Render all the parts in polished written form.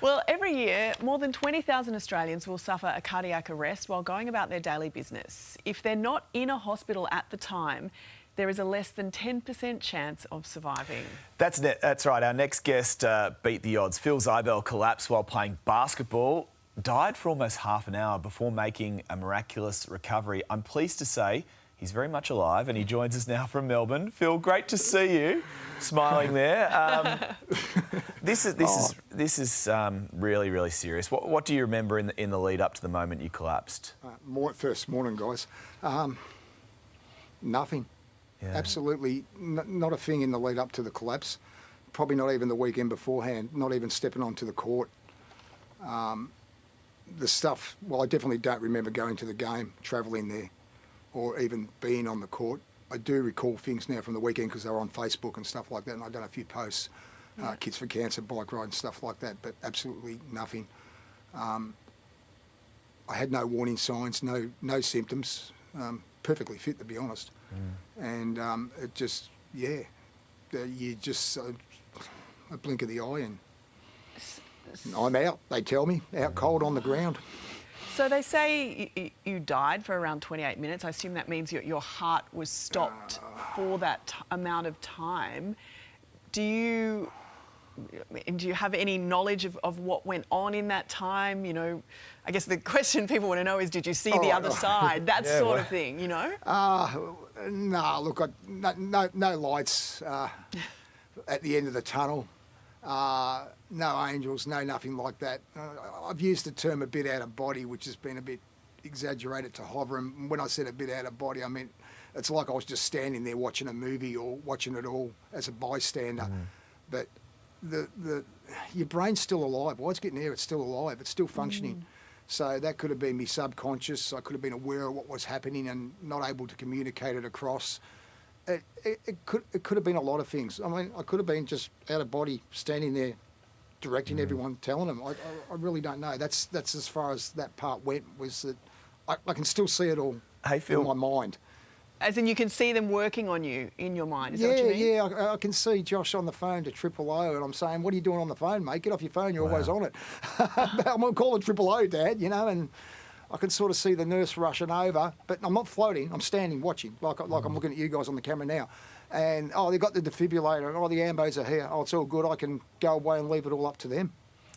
Well, every year, more than 20,000 Australians will suffer a cardiac arrest while going about their daily business. If they're not in a hospital at the time, there is a less than 10% chance of surviving. That's right. Our next guest beat the odds. Phil Zibel collapsed while playing basketball, died for almost half an hour before making a miraculous recovery. I'm pleased to say he's very much alive and he joins us now from Melbourne. Phil, great to see you, smiling there. This is really, really serious. What do you remember in the lead up to the moment you collapsed? First morning, guys. Nothing. Yeah. Absolutely not a thing in the lead up to the collapse. Probably not even the weekend beforehand, not even stepping onto the court. The stuff, well, I definitely don't remember going to the game, travelling there, or even being on the court. I do recall things now from the weekend because they were on Facebook and stuff like that, and I've done a few posts, Kids for Cancer, bike ride and stuff like that, but absolutely nothing. I had no warning signs, no symptoms, perfectly fit, to be honest. And it just, yeah, you just, a blink of the eye and I'm out, they tell me, out cold on the ground. So they say you died for around 28 minutes. I assume that means your heart was stopped for that amount of time. Do you have any knowledge of what went on in that time? You know, I guess the question people want to know is, did you see the other side? That sort of thing, you know? No, look, no lights at the end of the tunnel. No angels, no nothing like that. I've used the term a bit out of body, which has been a bit exaggerated to hover. And when I said a bit out of body, I meant it's like I was just standing there watching a movie or watching it all as a bystander. But your brain's still alive. While it's getting there, it's still alive. It's still functioning. So that could have been me subconscious. I could have been aware of what was happening and not able to communicate it across. It could have been a lot of things. I mean, I could have been just out of body, standing there, directing everyone, telling them. I really don't know. That's as far as that part went. Was that I can still see it all in my mind. As in, you can see them working on you in your mind. Is that what you mean? Yeah. I can see Josh on the phone to Triple O, and I'm saying, "What are you doing on the phone, mate? Get off your phone. You're always on it." I'm gonna call it Triple O, Dad. You know, and I can sort of see the nurse rushing over, but I'm not floating. I'm standing, watching, like I'm looking at you guys on the camera now. And, they've got the defibrillator, and the ambos are here. It's all good. I can go away and leave it all up to them.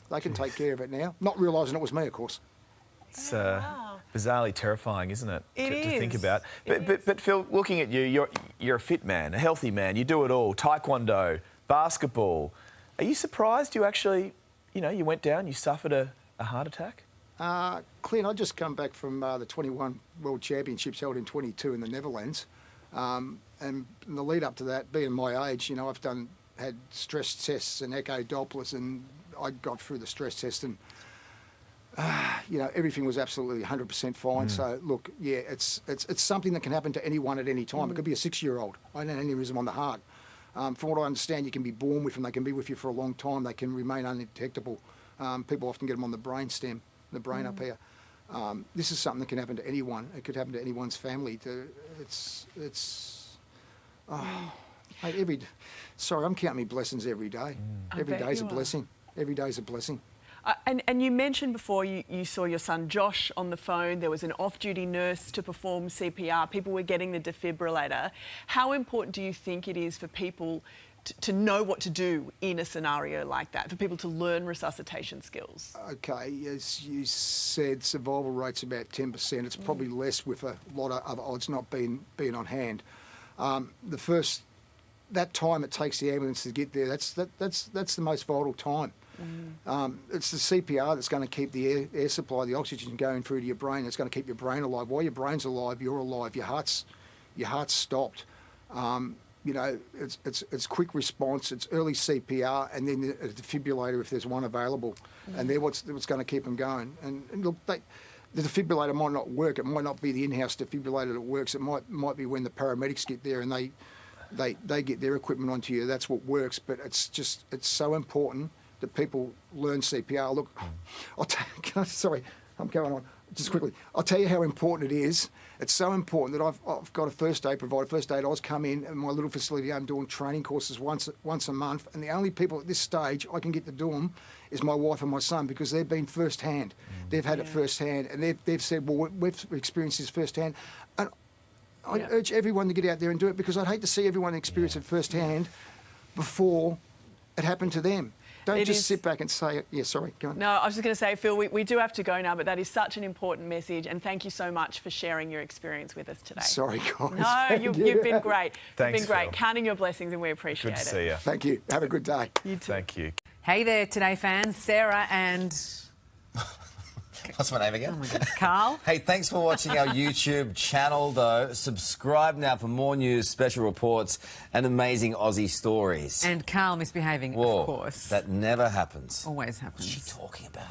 They can take care of it now. Not realising it was me, of course. It's bizarrely terrifying, isn't it? To think about. But Phil, looking at you, you're a fit man, a healthy man. You do it all. Taekwondo, basketball. Are you surprised you actually, you went down, you suffered a heart attack? Clint, I just come back from the 21 World Championships held in 22 in the Netherlands. And in the lead up to that, being my age, I've had stress tests and echo Dopplers, and I got through the stress test and, everything was absolutely 100% fine. So, look, yeah, it's something that can happen to anyone at any time. It could be a 6-year-old, an aneurysm on the heart. From what I understand, you can be born with them. They can be with you for a long time. They can remain undetectable. People often get them on the brain stem, the brain up here. This is something that can happen to anyone. It could happen to anyone's family. Sorry, I'm counting my blessings every day. Every day's a blessing. Every day's a blessing. And you mentioned before you saw your son Josh on the phone. There was an off-duty nurse to perform CPR. People were getting the defibrillator. How important do you think it is for people to know what to do in a scenario like that, for people to learn resuscitation skills? Okay, as you said, survival rate's about 10%. It's probably less with a lot of other odds not being on hand. That time it takes the ambulance to get there, that's the most vital time. It's the CPR that's going to keep the air supply, the oxygen going through to your brain. It's going to keep your brain alive. While your brain's alive, you're alive. Your heart's stopped. It's quick response, it's early CPR, and then a defibrillator if there's one available. And they're what's going to keep them going. And look, the defibrillator might not work. It might not be the in-house defibrillator that works. It might be when the paramedics get there and they get their equipment onto you. That's what works. But it's so important that people learn CPR. Look, sorry, I'm going on. Just quickly, I'll tell you how important it is. It's so important that I've got a first aid provider. First aid, I was come in my little facility. I'm doing training courses once a month, and the only people at this stage I can get to do them is my wife and my son, because they've been first hand. They've had it first hand, and they've said, well, we've experienced this first hand. And I urge everyone to get out there and do it, because I'd hate to see everyone experience it first hand before it happened to them. Don't just sit back and say, yeah, sorry, go on. No, I was just going to say, Phil, we do have to go now, but that is such an important message, and thank you so much for sharing your experience with us today. Sorry, guys. No, you've been great. Thanks, You've been great. Phil. Counting your blessings, and we appreciate Good to it. see you. Thank you. Have a good day. You too. Thank you. Hey there, Today fans. Sarah and What's my name again? Carl. Hey, thanks for watching our YouTube channel, though. Subscribe now for more news, special reports, and amazing Aussie stories. And Carl misbehaving, Whoa, of course. that never happens. Always happens. What's she talking about?